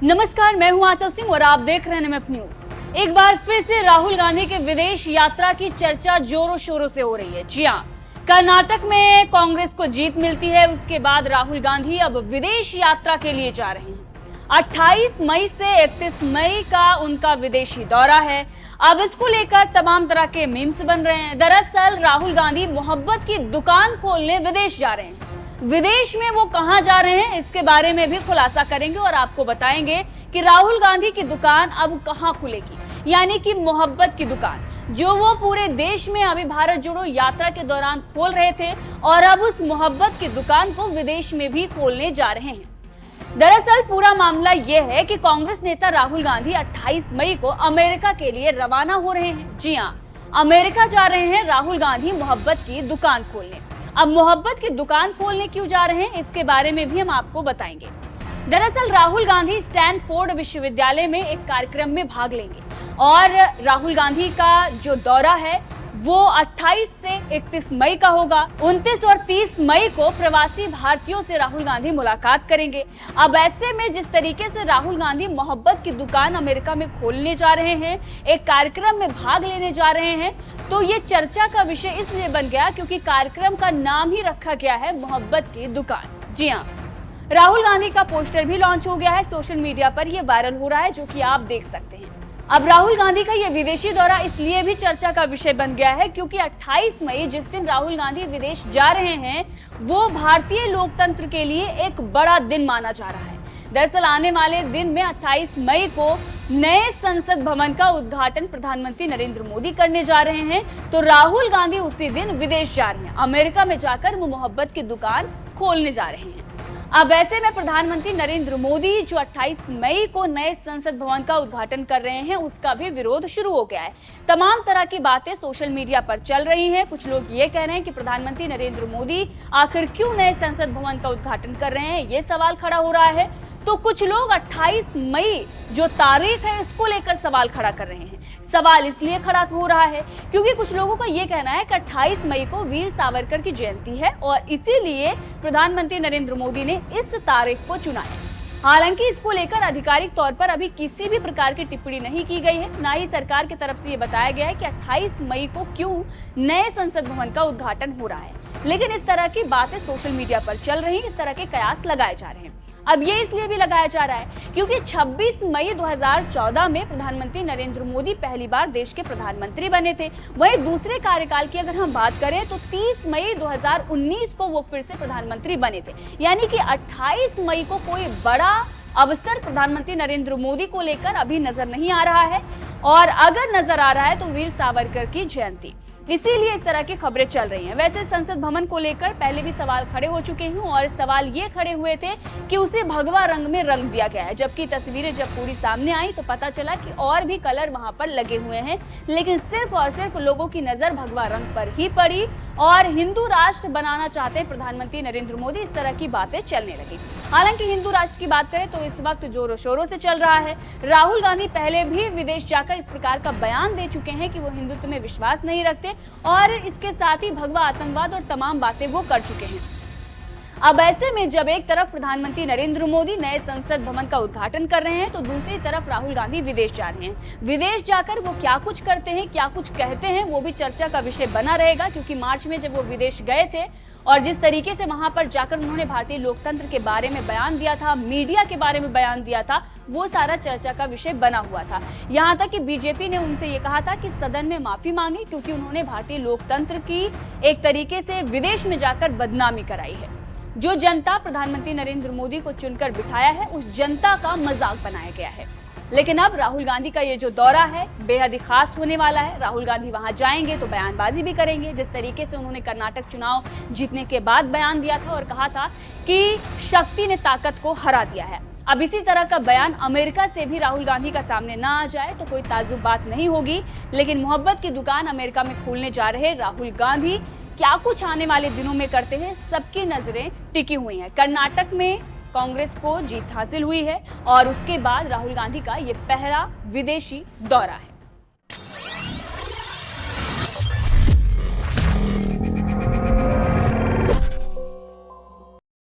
नमस्कार, मैं हूं आंचल सिंह और आप देख रहे हैं NMF न्यूज। एक बार फिर से राहुल गांधी के विदेश यात्रा की चर्चा जोरों शोरों से हो रही है। जी हां, कर्नाटक में कांग्रेस को जीत मिलती है, उसके बाद राहुल गांधी अब विदेश यात्रा के लिए जा रहे हैं। 28 मई से 31 मई का उनका विदेशी दौरा है। अब इसको लेकर तमाम तरह के मीम्स बन रहे हैं। दरअसल राहुल गांधी मोहब्बत की दुकान खोलने विदेश जा रहे हैं। विदेश में वो कहां जा रहे हैं, इसके बारे में भी खुलासा करेंगे और आपको बताएंगे कि राहुल गांधी की दुकान अब कहां खुलेगी, यानी कि मोहब्बत की दुकान, जो वो पूरे देश में अभी भारत जोड़ो यात्रा के दौरान खोल रहे थे और अब उस मोहब्बत की दुकान को विदेश में भी खोलने जा रहे हैं। दरअसल पूरा मामला ये है कि कांग्रेस नेता राहुल गांधी 28 मई को अमेरिका के लिए रवाना हो रहे हैं। जी हां, अमेरिका जा रहे हैं राहुल गांधी मोहब्बत की दुकान खोलने। अब मोहब्बत की दुकान खोलने क्यों जा रहे हैं, इसके बारे में भी हम आपको बताएंगे। दरअसल राहुल गांधी स्टैनफोर्ड विश्वविद्यालय में एक कार्यक्रम में भाग लेंगे और राहुल गांधी का जो दौरा है वो 28 से 31 मई का होगा। 29 और 30 मई को प्रवासी भारतीयों से राहुल गांधी मुलाकात करेंगे। अब ऐसे में जिस तरीके से राहुल गांधी मोहब्बत की दुकान अमेरिका में खोलने जा रहे हैं, एक कार्यक्रम में भाग लेने जा रहे हैं, तो ये चर्चा का विषय इसलिए बन गया क्योंकि कार्यक्रम का नाम ही रखा गया है मोहब्बत की दुकान। जी हाँ, राहुल गांधी का पोस्टर भी लॉन्च हो गया है, सोशल मीडिया पर यह वायरल हो रहा है, जो कि आप देख सकते हैं। अब राहुल गांधी का ये विदेशी दौरा इसलिए भी चर्चा का विषय बन गया है क्योंकि 28 मई जिस दिन राहुल गांधी विदेश जा रहे हैं, वो भारतीय लोकतंत्र के लिए एक बड़ा दिन माना जा रहा है। दरअसल आने वाले दिन में 28 मई को नए संसद भवन का उद्घाटन प्रधानमंत्री नरेंद्र मोदी करने जा रहे हैं, तो राहुल गांधी उसी दिन विदेश जा रहे हैं। अमेरिका में जाकर वो मोहब्बत की दुकान खोलने जा रहे हैं। अब ऐसे में प्रधानमंत्री नरेंद्र मोदी जो 28 मई को नए संसद भवन का उद्घाटन कर रहे हैं, उसका भी विरोध शुरू हो गया है। तमाम तरह की बातें सोशल मीडिया पर चल रही हैं। कुछ लोग ये कह रहे हैं कि प्रधानमंत्री नरेंद्र मोदी आखिर क्यों नए संसद भवन का उद्घाटन कर रहे हैं, ये सवाल खड़ा हो रहा है। तो कुछ लोग 28 मई जो तारीख है इसको लेकर सवाल खड़ा कर रहे हैं। सवाल इसलिए खड़ा हो रहा है क्योंकि कुछ लोगों का ये कहना है कि 28 मई को वीर सावरकर की जयंती है और इसीलिए प्रधानमंत्री नरेंद्र मोदी ने इस तारीख को चुना है। हालांकि इसको लेकर आधिकारिक तौर पर अभी किसी भी प्रकार की टिप्पणी नहीं की गई है, ना ही सरकार की तरफ से ये बताया गया है कि 28 मई को क्यों नए संसद भवन का उद्घाटन हो रहा है। लेकिन इस तरह की बातें सोशल मीडिया पर चल रही, इस तरह के कयास लगाए जा रहे हैं। अब ये इसलिए भी लगाया जा रहा है क्योंकि 26 मई 2014 में प्रधानमंत्री नरेंद्र मोदी पहली बार देश के प्रधानमंत्री बने थे। वहीं दूसरे कार्यकाल की अगर हम बात करें तो 30 मई 2019 को वो फिर से प्रधानमंत्री बने थे। यानी कि 28 मई को कोई बड़ा अवसर प्रधानमंत्री नरेंद्र मोदी को लेकर अभी नजर नहीं आ रहा है, और अगर नजर आ रहा है तो वीर सावरकर की जयंती। इसीलिए इस तरह की खबरें चल रही हैं। वैसे संसद भवन को लेकर पहले भी सवाल खड़े हो चुके हैं और सवाल ये खड़े हुए थे कि उसे भगवा रंग में रंग दिया गया है, जबकि तस्वीरें जब पूरी सामने आई तो पता चला कि और भी कलर वहां पर लगे हुए हैं, लेकिन सिर्फ और सिर्फ लोगों की नजर भगवा रंग पर ही पड़ी और हिंदू राष्ट्र बनाना चाहते हैं प्रधानमंत्री नरेंद्र मोदी, इस तरह की बातें चलने लगी। हालांकि हिंदू राष्ट्र की बात करें तो इस वक्त जोरों शोरों से चल रहा है। राहुल गांधी पहले भी विदेश जाकर इस प्रकार का बयान दे चुके हैं कि वो हिंदुत्व में विश्वास नहीं रखते और इसके साथ ही भगवा आतंकवाद और तमाम बातें वो कर चुके हैं। अब ऐसे में जब एक तरफ प्रधानमंत्री नरेंद्र मोदी नए संसद भवन का उद्घाटन कर रहे हैं तो दूसरी तरफ राहुल गांधी विदेश जा रहे हैं। विदेश जाकर वो क्या कुछ करते हैं, क्या कुछ कहते हैं, वो भी चर्चा का विषय बना रहेगा क्योंकि मार्च में जब वो विदेश गए थे और जिस तरीके से वहां पर जाकर उन्होंने भारतीय लोकतंत्र के बारे में बयान दिया था, मीडिया के बारे में बयान दिया था, वो सारा चर्चा का विषय बना हुआ था। यहाँ तक कि बीजेपी ने उनसे ये कहा था कि सदन में माफी मांगे क्योंकि उन्होंने भारतीय लोकतंत्र की एक तरीके से विदेश में जाकर बदनामी कराई है। जो जनता प्रधानमंत्री नरेंद्र मोदी को चुनकर बिठाया है, उस जनता का मजाक बनाया गया है। लेकिन अब राहुल गांधी का ये जो दौरा है बेहद ही खास होने वाला है। राहुल गांधी वहां जाएंगे तो बयानबाजी भी करेंगे, जिस तरीके से उन्होंने कर्नाटक चुनाव जीतने के बाद बयान दिया था और कहा था कि शक्ति ने ताकत को हरा दिया है। अब इसी तरह का बयान अमेरिका से भी राहुल गांधी का सामने ना आ जाए तो कोई ताज्जुब बात नहीं होगी। लेकिन मोहब्बत की दुकान अमेरिका में खोलने जा रहे राहुल गांधी क्या कुछ आने वाले दिनों में करते हैं, सबकी नजरें टिकी हुई हैं। कर्नाटक में कांग्रेस को जीत हासिल हुई है और उसके बाद राहुल गांधी का ये पहला विदेशी दौरा है।